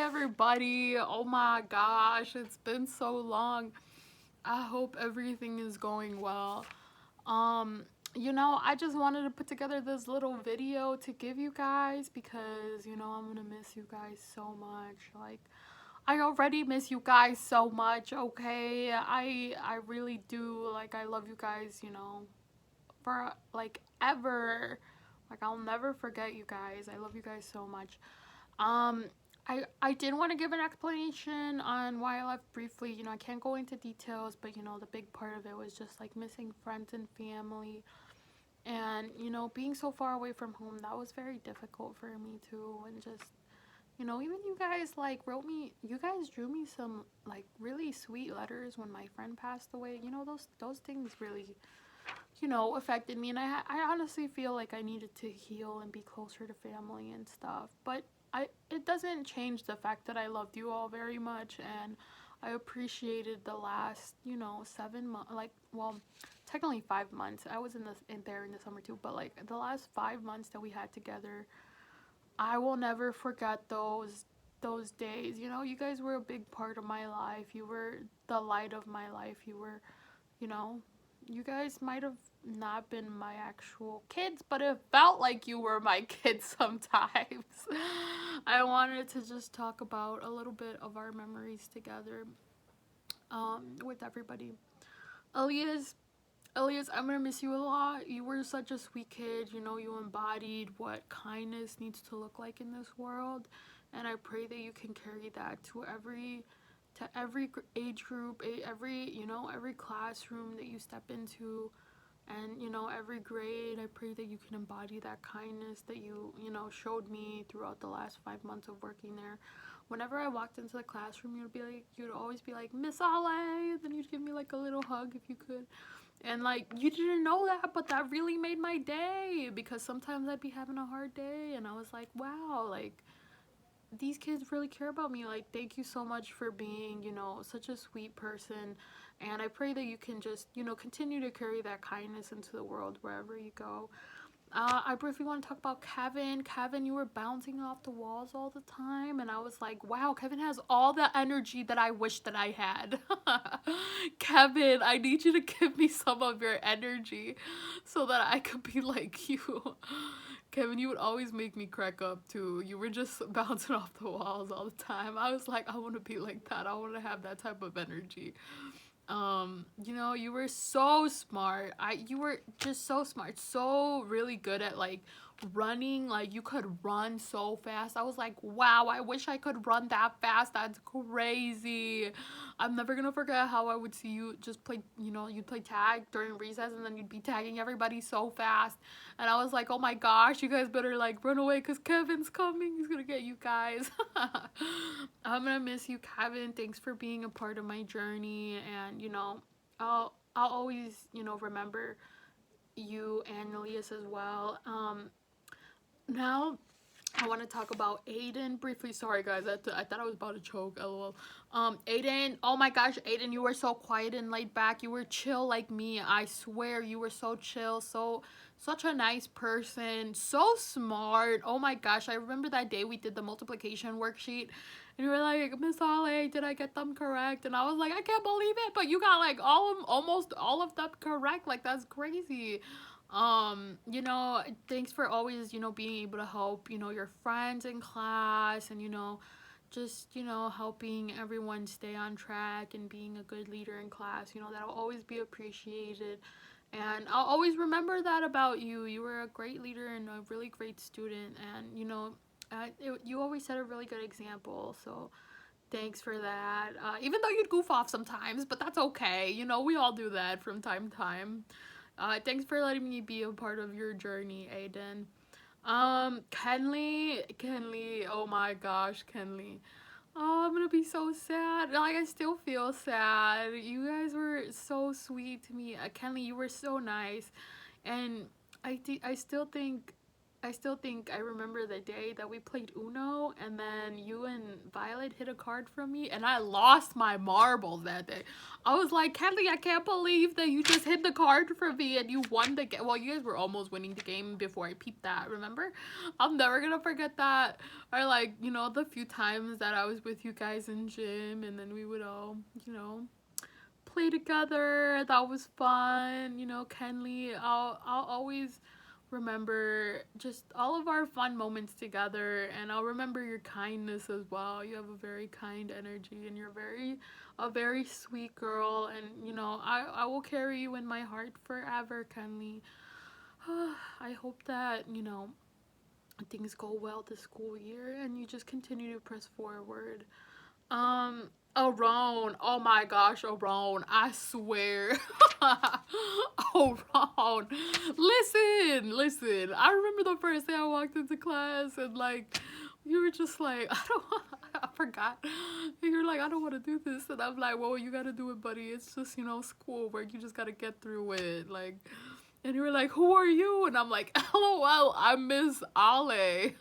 everybody. Oh my gosh, it's been so long. I hope everything is going well. Um, I just wanted to put together this little video to give you guys because, I'm gonna miss you guys so much. Like, I already miss you guys so much, okay? I really do. Like, I love you guys, for like ever. Like, I'll never forget you guys. I love you guys so much. Um, I did want to give an explanation on why I left briefly. I can't go into details, but the big part of it was just like missing friends and family, and being so far away from home. That was very difficult for me too, and just even you guys like wrote me. You guys drew me some like really sweet letters when my friend passed away. Those things really affected me, and I honestly feel like I needed to heal and be closer to family and stuff, but it doesn't change the fact that I loved you all very much, and I appreciated the last 7 months, like, well, technically 5 months. I was in there in the summer too, but like the last 5 months that we had together, I will never forget those days. You guys were a big part of my life. You were the light of my life. You know, you guys might have not been my actual kids, but it felt like you were my kids sometimes. I wanted to just talk about a little bit of our memories together, with everybody. Elias, Elias, I'm gonna miss you a lot. You were such a sweet kid. You embodied what kindness needs to look like in this world, and I pray that you can carry that to every age group, every classroom that you step into, and every grade. I pray that you can embody that kindness that you showed me throughout the last 5 months of working there. Whenever I walked into the classroom, you'd always be like, Miss Ale, and then you'd give me like a little hug if you could. And like, you didn't know that, but that really made my day, because sometimes I'd be having a hard day and I was like, wow, like, these kids really care about me. Like, thank you so much for being, such a sweet person. And I pray that you can just, continue to carry that kindness into the world wherever you go. I briefly want to talk about Kevin. Kevin, you were bouncing off the walls all the time, and I was like, wow, Kevin has all the energy that I wish that I had. Kevin, I need you to give me some of your energy so that I could be like you. Kevin, you would always make me crack up too. You were just bouncing off the walls all the time. I was like, I want to be like that. I want to have that type of energy. You were so smart. You were just so smart, so really good at like running. Like, you could run so fast. I was like, wow, I wish I could run that fast. That's crazy. I'm never gonna forget how I would see you just play, you'd play tag during recess, and then you'd be tagging everybody so fast. And I was like, oh my gosh, you guys better like run away because Kevin's coming. He's gonna get you guys. I'm gonna miss you, Kevin. Thanks for being a part of my journey, and I'll always remember you and Elias as well. Now I want to talk about Aiden briefly. Sorry, guys. I thought I was about to choke. LOL. Aiden. Oh my gosh, Aiden, you were so quiet and laid back. You were chill like me. I swear, you were so chill. Such a nice person. So smart. Oh my gosh, I remember that day we did the multiplication worksheet, and you were like, Miss Ale, did I get them correct? And I was like, I can't believe it, but you got like almost all of them correct. Like, that's crazy. Thanks for always, being able to help, your friends in class, and, just, helping everyone stay on track and being a good leader in class. That'll always be appreciated. And I'll always remember that about you. You were a great leader and a really great student. And, you always set a really good example. So thanks for that. Even though you'd goof off sometimes, but that's okay. We all do that from time to time. Thanks for letting me be a part of your journey, Aiden. Kenley, oh my gosh, Kenley. Oh, I'm gonna be so sad. Like, I still feel sad. You guys were so sweet to me. Kenley, you were so nice. And I still think I remember the day that we played Uno, and then you and Violet hit a card from me, and I lost my marbles that day. I was like, Kelly, I can't believe that you just hit the card from me and you won the game. Well, you guys were almost winning the game before I peeped that, remember? I'm never gonna forget that. Or like, you know, the few times that I was with you guys in gym, and then we would all, you know, play together. That was fun. You know, Kenley, I'll always remember just all of our fun moments together, and I'll remember your kindness as well. You have a very kind energy, and you're a very sweet girl, and you know, I will carry you in my heart forever, Kenley. I hope that, you know, things go well this school year and you just continue to press forward. Aron, oh my gosh, Aron, I swear. Aron, listen. I remember the first day I walked into class and like, you were just like, I forgot. You're like, I don't want to do this. And I'm like, well, you got to do it, buddy. It's just, you know, schoolwork. You just got to get through it. Like, and you were like, who are you? And I'm like, LOL, I'm Miss Ale.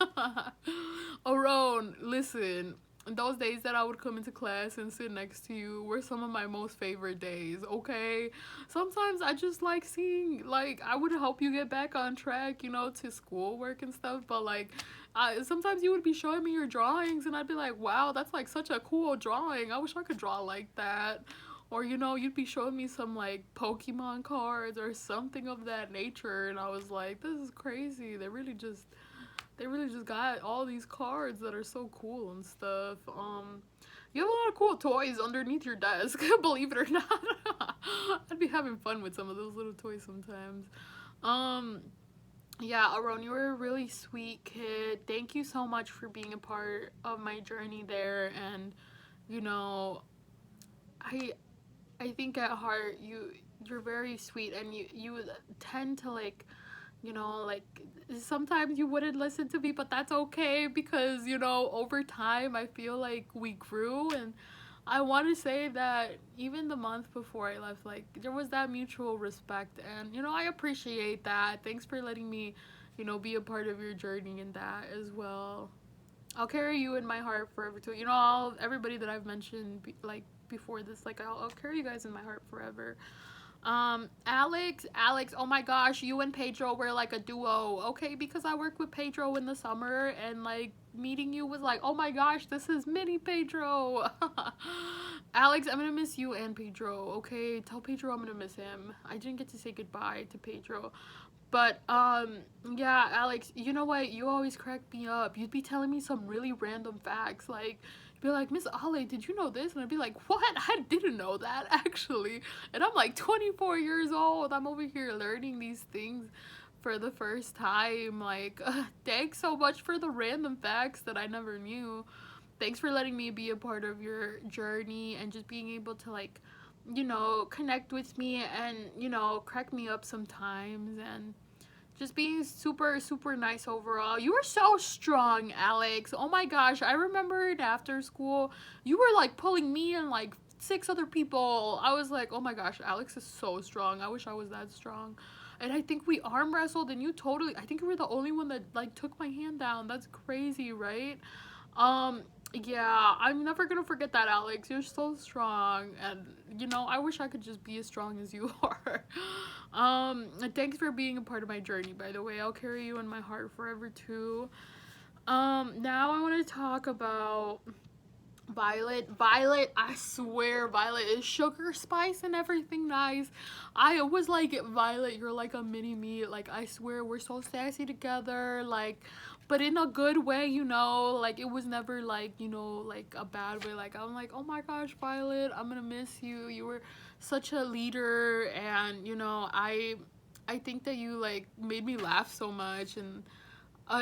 Aron, listen, those days that I would come into class and sit next to you were some of my most favorite days, okay? Sometimes I just like seeing, like, I would help you get back on track, you know, to schoolwork and stuff, but like, sometimes you would be showing me your drawings and I'd be like, wow, that's like such a cool drawing. I wish I could draw like that. Or, you know, you'd be showing me some like Pokemon cards or something of that nature, and I was like, this is crazy. They really just got all these cards that are so cool and stuff. You have a lot of cool toys underneath your desk, believe it or not. I'd be having fun with some of those little toys sometimes. Um, yeah, Aron, you were a really sweet kid. Thank you so much for being a part of my journey there. And, you know, I I think at heart you're very sweet, and you tend to like, you know, like sometimes you wouldn't listen to me, but that's okay because, you know, over time I feel like we grew, and I want to say that even the month before I left, like there was that mutual respect, and you know, I appreciate that. Thanks for letting me, you know, be a part of your journey in that as well. I'll carry you in my heart forever too. You know, everybody that I've mentioned like before this, like I'll carry you guys in my heart forever. Alex, oh my gosh, you and Pedro were like a duo, okay? Because I worked with Pedro in the summer, and like meeting you was like, oh my gosh, this is mini Pedro. Alex, I'm gonna miss you and Pedro, okay? Tell Pedro I'm gonna miss him. I didn't get to say goodbye to Pedro. But yeah, Alex, you know what? You always crack me up. You'd be telling me some really random facts, like you'd be like, Miss Ale, did you know this? And I'd be like, what? I didn't know that actually. And I'm like 24 years old. I'm over here learning these things for the first time. Like, thanks so much for the random facts that I never knew. Thanks for letting me be a part of your journey and just being able to like, you know, connect with me and, you know, crack me up sometimes, and just being super nice overall. You were so strong, Alex. Oh my gosh, I remember it after school. You were like pulling me and like six other people. I was like, oh my gosh, Alex is so strong. I wish I was that strong. And I think we arm wrestled, and you totally, I think you were the only one that like took my hand down. That's crazy, right? Um, yeah, I'm never gonna forget that, Alex. You're so strong, and you know, I wish I could just be as strong as you are. And thanks for being a part of my journey, by the way. I'll carry you in my heart forever too. Now I want to talk about Violet. Violet, I swear, Violet is sugar spice and everything nice. I was like, Violet, you're like a mini me. Like, I swear, we're so sassy together. Like, but in a good way, you know. Like, it was never like, you know, like a bad way. Like, I'm like, oh my gosh, Violet, I'm gonna miss you. You were such a leader, and you know, I think that you like made me laugh so much, and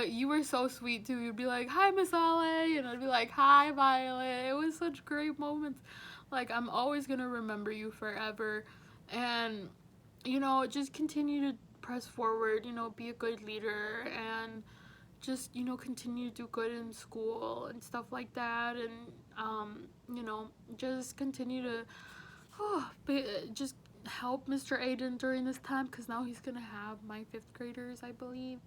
you were so sweet too. You'd be like, "Hi, Miss Ale," and I'd be like, "Hi, Violet." It was such great moments. Like, I'm always gonna remember you forever, and you know, just continue to press forward. You know, be a good leader, and just, you know, continue to do good in school and stuff like that, and you know, just continue to just help Mr. Aiden during this time, because now he's gonna have my fifth graders, I believe.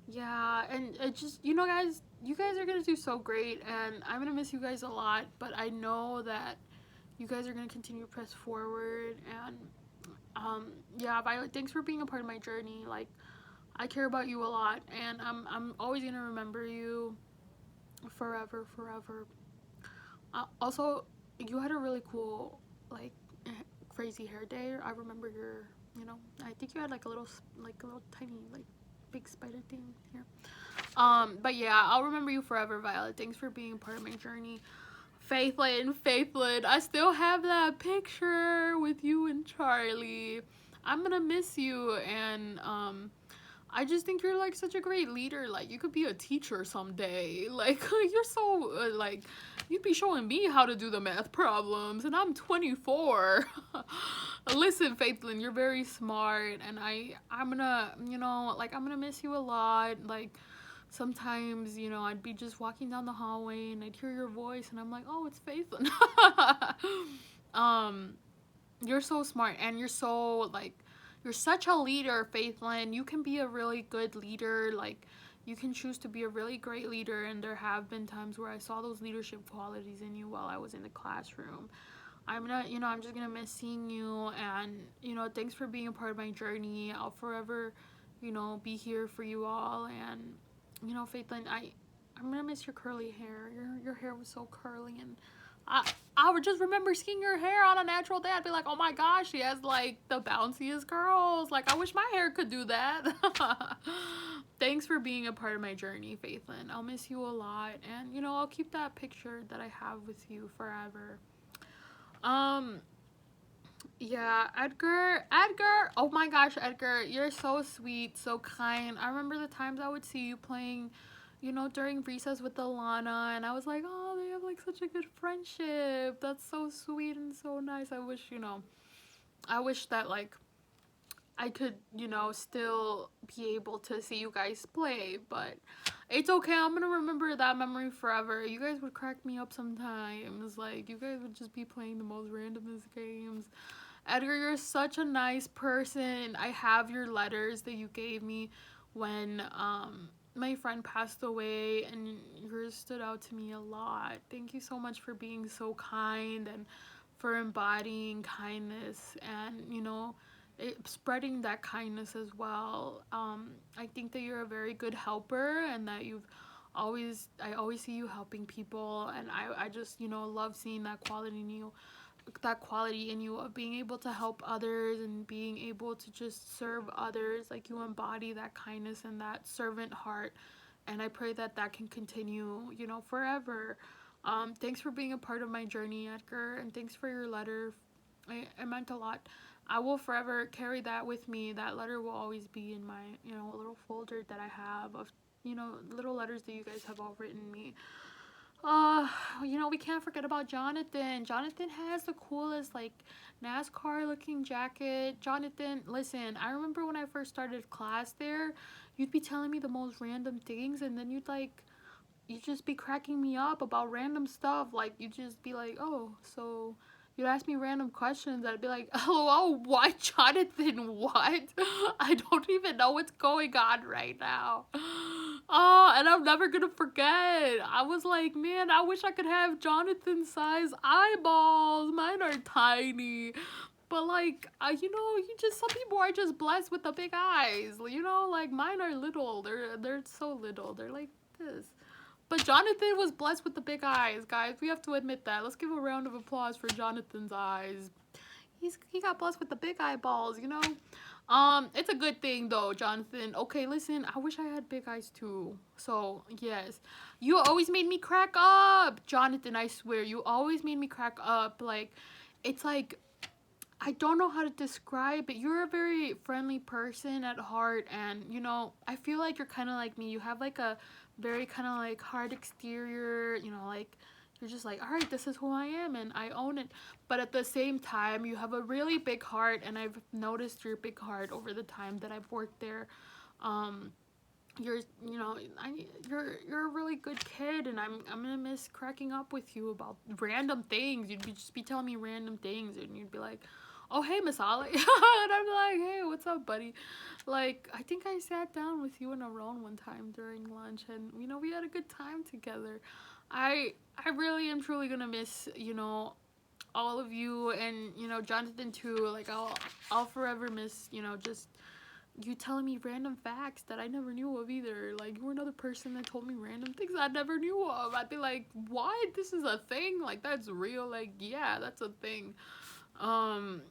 Yeah, and it just, you know, guys, you guys are gonna do so great, and I'm gonna miss you guys a lot, but I know that you guys are gonna continue to press forward. And yeah, Violet, thanks for being a part of my journey. Like, I care about you a lot, and I'm always gonna remember you forever, forever. Also, you had a really cool, like, crazy hair day. I remember your, you know, I think you had like a little tiny, like, big spider thing here. But yeah, I'll remember you forever, Violet. Thanks for being part of my journey. Faithlyn, Faithlyn, I still have that picture with you and Charlie. I'm gonna miss you, and I just think you're like such a great leader. Like, you could be a teacher someday. Like, you're so like, you'd be showing me how to do the math problems, and I'm 24. Listen, Faithlyn, you're very smart, and I'm gonna, you know, like, I'm gonna miss you a lot. Like, sometimes, you know, I'd be just walking down the hallway and I'd hear your voice, and I'm like, oh, it's Faithlyn. um, you're so smart, and you're so like, you're such a leader, Faithlyn. You can be a really good leader. Like, you can choose to be a really great leader, and there have been times where I saw those leadership qualities in you while I was in the classroom. I'm not, you know, I'm just gonna miss seeing you, and, you know, thanks for being a part of my journey. I'll forever, you know, be here for you all. And, you know, Faithlyn, I'm gonna miss your curly hair. Your hair was so curly, and I I would just remember seeing your hair on a natural day. I'd be like, oh my gosh, she has like the bounciest curls. Like, I wish my hair could do that. Thanks for being a part of my journey, Faithlyn. I'll miss you a lot, and, you know, I'll keep that picture that I have with you forever. Um, yeah, Edgar. Oh my gosh, Edgar, you're so sweet, so kind. I remember the times I would see you playing, you know, during recess with Alana, and I was like, oh, they have like such a good friendship. That's so sweet and so nice. I wish, you know, I wish that like I could, you know, still be able to see you guys play, but it's okay. I'm gonna remember that memory forever. You guys would crack me up sometimes. Like, you guys would just be playing the most randomest games. Edgar, you're such a nice person. I have your letters that you gave me when my friend passed away, and yours stood out to me a lot. Thank you so much for being so kind, and for embodying kindness, and, you know, spreading that kindness as well. I think that you're a very good helper, and that I always see you helping people, and I just, you know, love seeing that quality in you of being able to help others and being able to just serve others. Like, you embody that kindness and that servant heart, and I pray that that can continue, you know, forever. Thanks for being a part of my journey, Edgar, and thanks for your letter. It meant a lot. I will forever carry that with me. That letter will always be in my, you know, little folder that I have of, you know, little letters that you guys have all written me. uh, you know, we can't forget about Jonathan. Jonathan has the coolest, like, NASCAR looking jacket. Jonathan, listen, I remember when I first started class there, you'd be telling me the most random things, and then you'd just be cracking me up about random stuff. Like, you'd just be like, oh, so you'd ask me random questions. I'd be like, oh, what, Jonathan? What? I don't even know what's going on right now. Oh, and I'm never gonna forget. I was like, man, I wish I could have Jonathan's size eyeballs. Mine are tiny. But, like, you know, some people are just blessed with the big eyes. You know, like, mine are little. They're so little. They're like this. But Jonathan was blessed with the big eyes, guys. We have to admit that. Let's give a round of applause for Jonathan's eyes. He got blessed with the big eyeballs, you know? It's a good thing though, Jonathan. Okay, listen, I wish I had big eyes too. So, yes. You always made me crack up. Jonathan, I swear, you always made me crack up. Like, it's like, I don't know how to describe it. You're a very friendly person at heart, and, you know, I feel like you're kind of like me. You have like a very kind of like hard exterior, you know, like, you're just like, all right, this is who I am, and I own it. But at the same time, you have a really big heart, and I've noticed your big heart over the time that I've worked there. Um, you're, you know, you're a really good kid, and I'm gonna miss cracking up with you about random things. You'd just be telling me random things, and you'd be like, oh hey Miss Ollie. And I'm like, hey, what's up, buddy? Like, I think I sat down with you and Aaron one time during lunch, and we had a good time together. I really am truly gonna miss, all of you, and Jonathan too. Like, I'll forever miss, just you telling me random facts that I never knew of either. Like, you were another person that told me random things I never knew of. I'd be like, what? This is a thing? Like, that's real? Like, yeah, that's a thing. And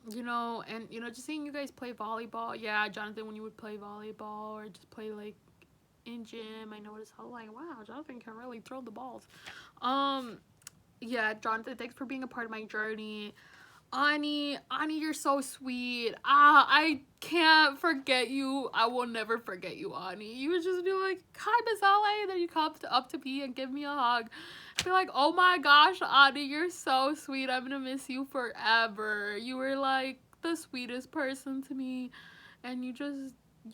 just seeing you guys play volleyball. Yeah, Jonathan, when you would play volleyball or just play like in gym, I noticed how like, wow, Jonathan can really throw the balls. Um, yeah, Jonathan, thanks for being a part of my journey. Ani, you're so sweet. I can't forget you. I will never forget you, Ani. You would just be like, hi, Miss LA. Then you come up to me and give me a hug. Be like, oh my gosh, Ani, you're so sweet. I'm gonna miss you forever. You were like the sweetest person to me. And you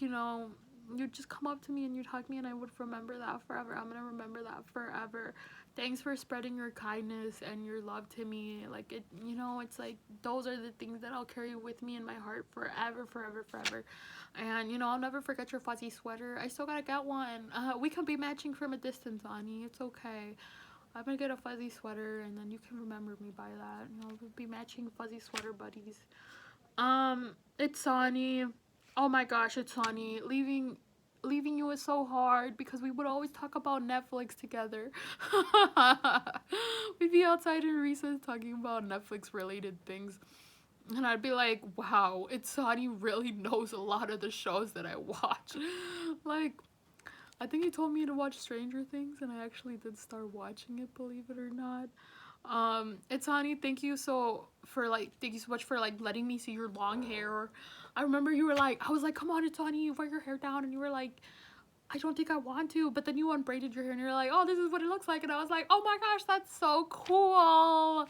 know, you'd just come up to me and you'd hug me, and I would remember that forever. I'm gonna remember that forever. Thanks for spreading your kindness and your love to me. Like, it's like those are the things that I'll carry with me in my heart forever, forever, forever. And I'll never forget your fuzzy sweater. I still gotta get one. We can be matching from a distance, Ani. It's okay. I'm gonna get a fuzzy sweater, and then you can remember me by that. We'll be matching fuzzy sweater buddies. It's Sonny. Oh my gosh, it's Sonny. Leaving you is so hard because we would always talk about Netflix together. We'd be outside in recess talking about Netflix related things. And I'd be like, wow, it's Sonny really knows a lot of the shows that I watch. Like, I think he told me to watch Stranger Things, and I actually did start watching it, believe it or not. It's Honey, thank you so much for like letting me see your long hair. I remember you were like, I was like, come on, it's Honey, you wear your hair down, and you were like, I don't think I want to, but then you unbraided your hair and you're like, oh, this is what it looks like, and I was like, oh my gosh, that's so cool.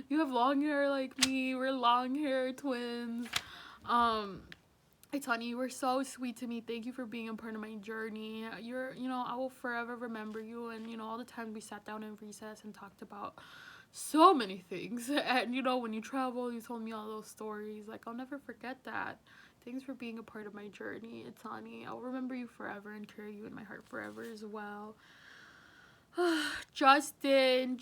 You have long hair like me. We're long hair twins. Um, Hey Tanya, you were so sweet to me. Thank you for being a part of my journey. I will forever remember you, and all the time we sat down in recess and talked about so many things. And when you travel, you told me all those stories. Like, I'll never forget that. Thanks for being a part of my journey, Itani. I'll remember you forever and carry you in my heart forever as well. Justin,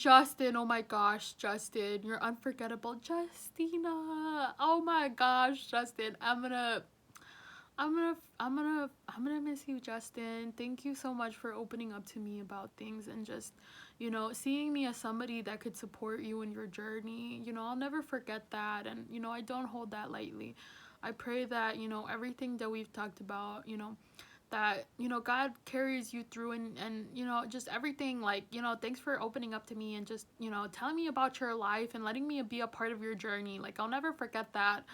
oh my gosh, Justin, you're unforgettable. Justina, oh my gosh, Justin, I'm gonna miss you, Justin. Thank you so much for opening up to me about things and just, seeing me as somebody that could support you in your journey. I'll never forget that, and I don't hold that lightly. I pray that everything that we've talked about, that God carries you through, and just everything, like thanks for opening up to me and just telling me about your life and letting me be a part of your journey. Like, I'll never forget that.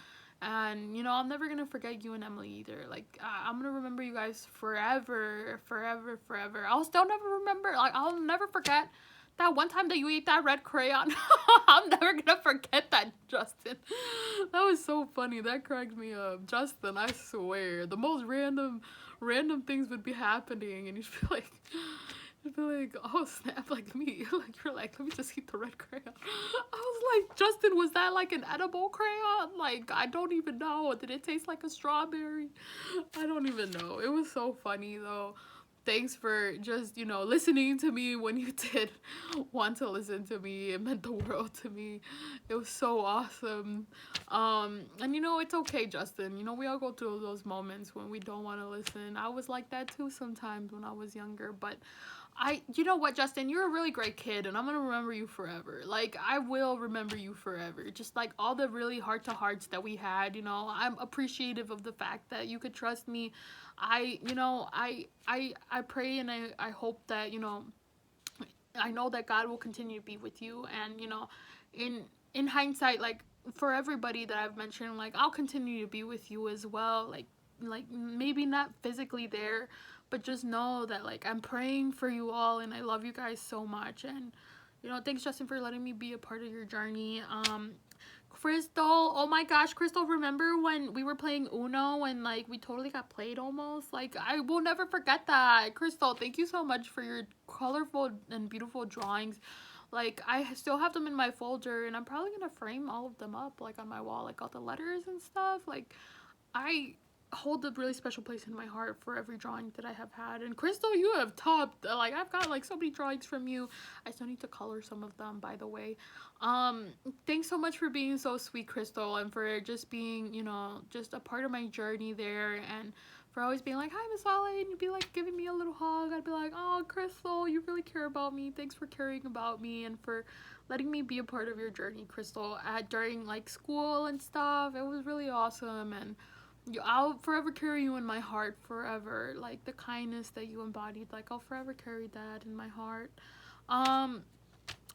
And I'm never gonna forget you and Emily either. Like, I'm gonna remember you guys forever, forever, forever. I'll still never remember, like, I'll never forget that one time that you ate that red crayon. I'm never gonna forget that, Justin. That was so funny. That cracked me up. Justin, I swear, the most random things would be happening, and you'd be like, oh snap, like me. Like, you're like, let me just eat the red crayon. I was like, Justin, was that like an edible crayon? Like, I don't even know. Did it taste like a strawberry? I don't even know. It was so funny though. Thanks for just, listening to me when you did want to listen to me. It meant the world to me. It was so awesome. And it's okay, Justin. We all go through those moments when we don't want to listen. I was like that too sometimes when I was younger, but you know what, Justin, you're a really great kid, and I'm gonna remember you forever. Like, I will remember you forever. Just like all the really heart to hearts that we had, I'm appreciative of the fact that you could trust me. I pray and I hope that, I know that God will continue to be with you, and, in hindsight, like, for everybody that I've mentioned, like, I'll continue to be with you as well. Like maybe not physically there, but just know that, like, I'm praying for you all, and I love you guys so much. And thanks, Justin, for letting me be a part of your journey. Crystal, oh my gosh, Crystal, remember when we were playing Uno and like we totally got played almost? Like, I will never forget that. Crystal, thank you so much for your colorful and beautiful drawings. Like, I still have them in my folder, and I'm probably gonna frame all of them up, like, on my wall, like, all the letters and stuff. Like, I hold a really special place in my heart for every drawing that I have had. And Crystal, you have topped, like, I've got like so many drawings from you. I still need to color some of them, by the way. um Thanks so much for being so sweet, Crystal, and for just being, you know, just a part of my journey there, and for always being like, hi, Miss Ollie, and you'd be like giving me a little hug. I'd be like, oh, Crystal, you really care about me. Thanks for caring about me and for letting me be a part of your journey, Crystal, during like school and stuff. It was really awesome, and I'll forever carry you in my heart forever. Like the kindness that you embodied, like I'll forever carry that in my heart. Um,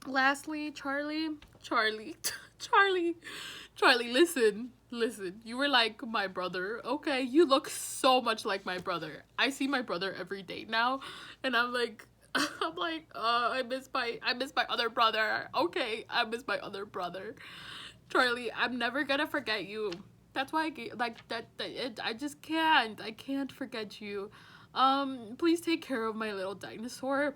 Lastly, Charlie, Charlie, Charlie, listen. You were like my brother, okay? You look so much like my brother. I see my brother every day now, and I'm like, I miss my other brother. Okay, I miss my other brother. Charlie, I'm never gonna forget you. That's why I just can't. I can't forget you. Please take care of my little dinosaur.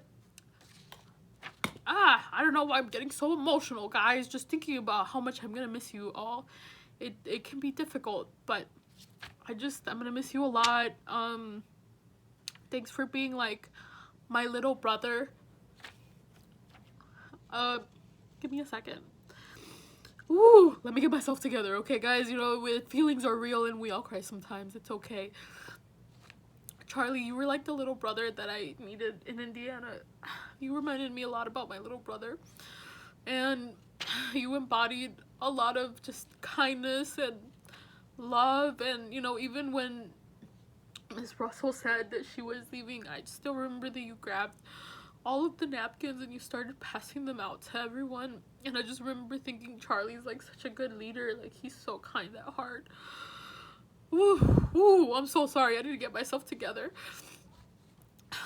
I don't know why I'm getting so emotional, guys. Just thinking about how much I'm gonna miss you all. It can be difficult, but I'm gonna miss you a lot. Thanks for being like my little brother. Uh, Give me a second. Ooh, let me get myself together, okay, guys? You know, feelings are real and we all cry sometimes. It's okay. Charlie, you were like the little brother that I needed in Indiana. You reminded me a lot about my little brother. And you embodied a lot of just kindness and love. And, you know, even when Miss Russell said that she was leaving, I still remember that you grabbed all of the napkins and you started passing them out to everyone. And I just remember thinking Charlie's like such a good leader. Like, he's so kind at heart. Ooh, I'm so sorry. I need to get myself together.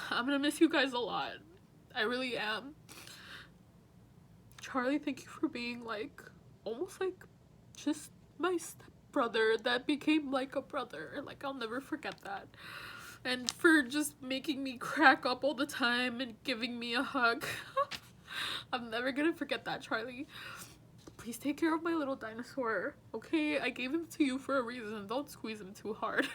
I'm gonna miss you guys a lot. I really am. Charlie, thank you for being like almost like just my stepbrother that became like a brother. Like, I'll never forget that. And for just making me crack up all the time and giving me a hug. I'm never gonna forget that, Charlie. Please take care of my little dinosaur, okay? I gave him to you for a reason. Don't squeeze him too hard.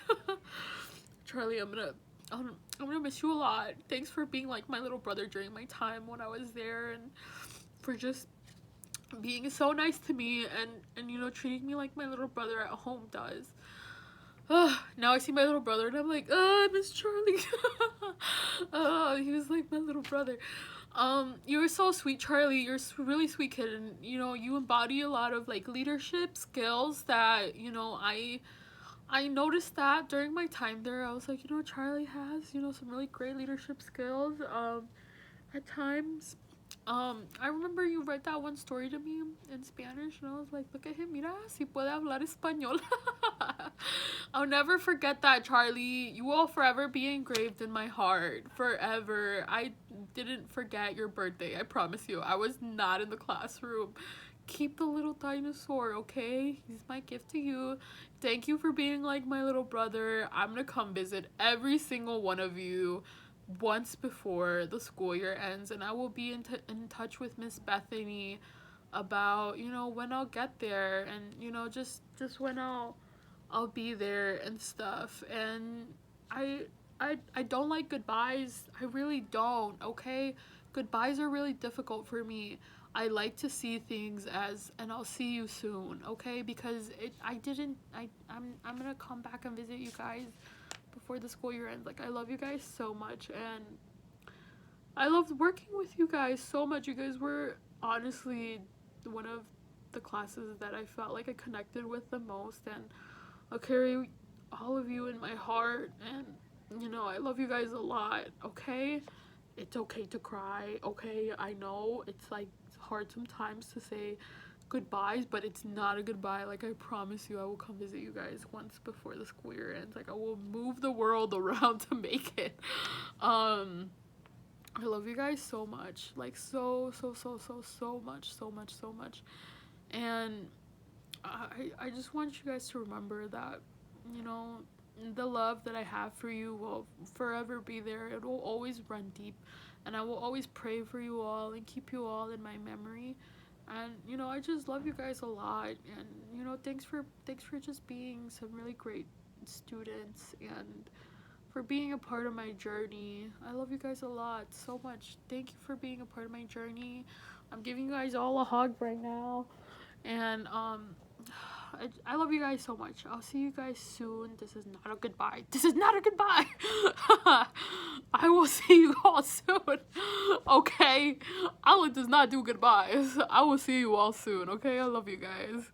Charlie, I'm gonna miss you a lot. Thanks for being like my little brother during my time when I was there, and for just being so nice to me, and you know, treating me like my little brother at home does. Now I see my little brother and I'm like, I miss Charlie. He was like my little brother. You were so sweet, Charlie. You're a really sweet kid, and you know, you embody a lot of like leadership skills that, you know, I noticed that during my time there. I was like, you know, Charlie has, you know, some really great leadership skills. At times. I remember you read that one story to me in Spanish, and I was like, look at him, mira, si puede hablar español. I'll never forget that, Charlie. You will forever be engraved in my heart. Forever. I didn't forget your birthday, I promise you. I was not in the classroom. Keep the little dinosaur, okay? He's my gift to you. Thank you for being like my little brother. I'm gonna come visit every single one of you once before the school year ends, and I will be in touch with Miss Bethany about, you know, when I'll get there, and you know, just when I'll be there and stuff. And I don't like goodbyes. I really don't, okay? Goodbyes are really difficult for me. I like to see things as, and I'll see you soon, okay? Because I'm gonna come back and visit you guys before the school year ends. Like, I love you guys so much, and I loved working with you guys so much. You guys were honestly one of the classes that I felt like I connected with the most, and I'll carry all of you in my heart, and you know, I love you guys a lot, okay? It's okay to cry, okay? I know it's like hard sometimes to say goodbyes, but it's not a goodbye. Like, I promise you, I will come visit you guys once before the school year ends. Like, I will move the world around to make it. I love you guys so much, like so much. And I just want you guys to remember that, you know, the love that I have for you will forever be there. It will always run deep. and I will always pray for you all and keep you all in my memory. And I just love you guys a lot, and thanks for just being some really great students and for being a part of my journey. I love you guys a lot, so much. Thank you for being a part of my journey. I'm giving you guys all a hug right now. And I love you guys so much. I'll see you guys soon. This is not a goodbye. This is not a goodbye. I will see you all soon. Okay? Allah does not do goodbyes. I will see you all soon. Okay? I love you guys.